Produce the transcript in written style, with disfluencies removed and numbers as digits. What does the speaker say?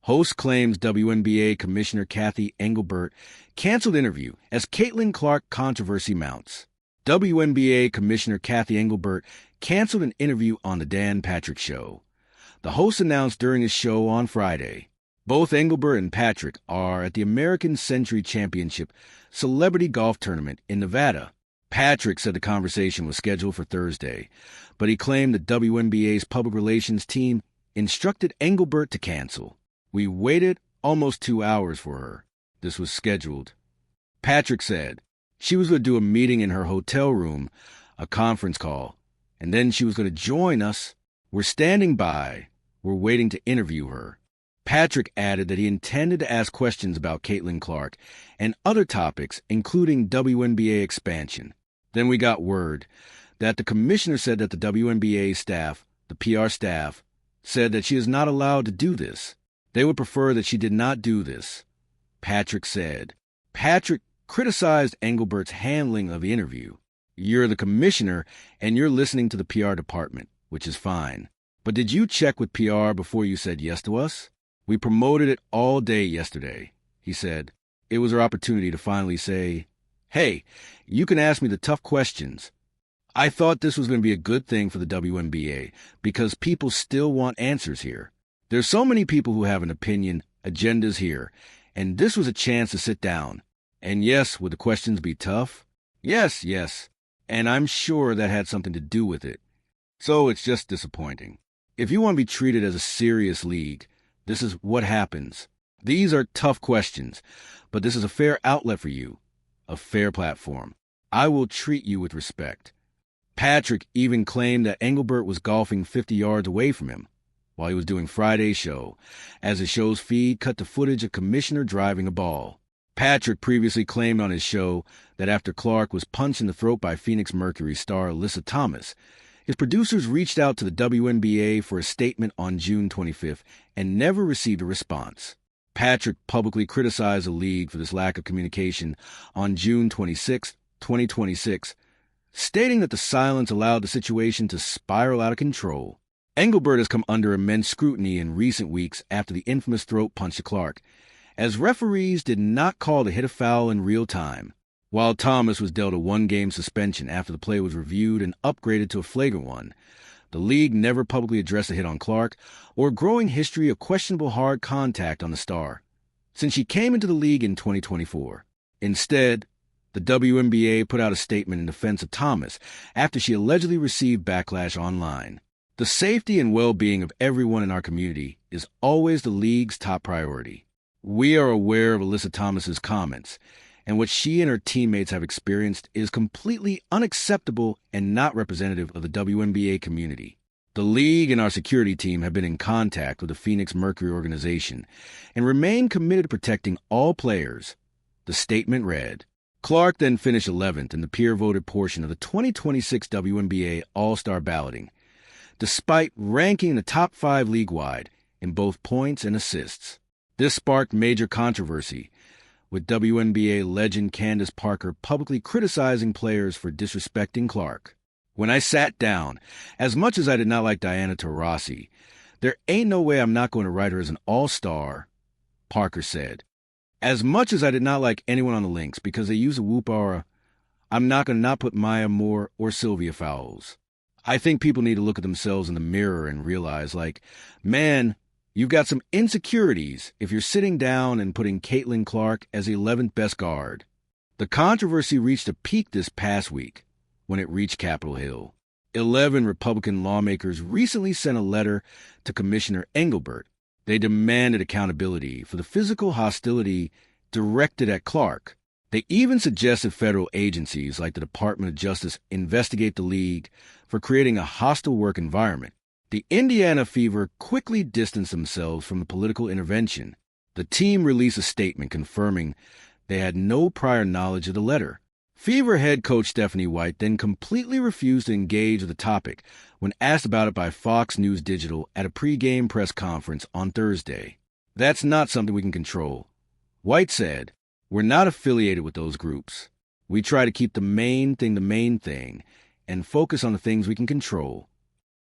Host claims WNBA Commissioner Cathy Engelbert canceled interview as Caitlin Clark controversy mounts. WNBA Commissioner Cathy Engelbert canceled an interview on The Dan Patrick Show. The host announced during his show on Friday. Both Engelbert and Patrick are at the American Century Championship Celebrity Golf Tournament in Nevada. Patrick said the conversation was scheduled for Thursday, but he claimed the WNBA's public relations team instructed Engelbert to cancel. "We waited almost 2 hours for her. This was scheduled." Patrick said she was going to do a meeting in her hotel room, a conference call, and then she was going to join us. "We're standing by. We're waiting to interview her." Patrick added that he intended to ask questions about Caitlin Clark and other topics, including WNBA expansion. Then we got word that the commissioner said that the WNBA staff, the PR staff, said that she is not allowed to do this. They would prefer that she did not do this, Patrick said. Patrick criticized Engelbert's handling of the interview. "You're the commissioner, and you're listening to the PR department, which is fine. But did you check with PR before you said yes to us? We promoted it all day yesterday," he said. "It was our opportunity to finally say, hey, you can ask me the tough questions. I thought this was going to be a good thing for the WNBA because people still want answers here. There's so many people who have an opinion, agendas here, and this was a chance to sit down. And yes, would the questions be tough? Yes. And I'm sure that had something to do with it. So it's just disappointing. If you want to be treated as a serious league, this is what happens. These are tough questions, but this is a fair outlet for you, a fair platform. I will treat you with respect." Patrick even claimed that Engelbert was golfing 50 yards away from him while he was doing Friday's show, as the show's feed cut to footage of Commissioner driving a ball. Patrick previously claimed on his show that after Clark was punched in the throat by Phoenix Mercury star Alyssa Thomas, his producers reached out to the WNBA for a statement on June 25th and never received a response. Patrick publicly criticized the league for this lack of communication on June 26, 2026, stating that the silence allowed the situation to spiral out of control. Engelbert has come under immense scrutiny in recent weeks after the infamous throat punch to Clark, as referees did not call the hit a foul in real time. While Thomas was dealt a one-game suspension after the play was reviewed and upgraded to a flagrant one, the league never publicly addressed a hit on Clark or a growing history of questionable hard contact on the star since she came into the league in 2024. Instead, the WNBA put out a statement in defense of Thomas after she allegedly received backlash online. "The safety and well-being of everyone in our community is always the league's top priority. We are aware of Alyssa Thomas's comments, and what she and her teammates have experienced is completely unacceptable and not representative of the WNBA community. The league and our security team have been in contact with the Phoenix Mercury organization and remain committed to protecting all players," the statement read. Clark then finished 11th in the peer-voted portion of the 2026 WNBA All-Star balloting, despite ranking in the top 5 league-wide in both points and assists. This sparked major controversy, with WNBA legend Candace Parker publicly criticizing players for disrespecting Clark. "When I sat down, as much as I did not like Diana Taurasi, there ain't no way I'm not going to write her as an all-star," Parker said. "As much as I did not like anyone on the Lynx because they use a whoop aura, I'm not going to not put Maya Moore or Sylvia Fowles. I think people need to look at themselves in the mirror and realize, man, you've got some insecurities if you're sitting down and putting Caitlin Clark as the 11th best guard." The controversy reached a peak this past week when it reached Capitol Hill. 11 Republican lawmakers recently sent a letter to Commissioner Engelbert. They demanded accountability for the physical hostility directed at Clark. They even suggested federal agencies like the Department of Justice investigate the league for creating a hostile work environment. The Indiana Fever quickly distanced themselves from the political intervention. The team released a statement confirming they had no prior knowledge of the letter. Fever head coach Stephanie White then completely refused to engage with the topic when asked about it by Fox News Digital at a pre-game press conference on Thursday. "That's not something we can control," White said. "We're not affiliated with those groups. We try to keep the main thing and focus on the things we can control.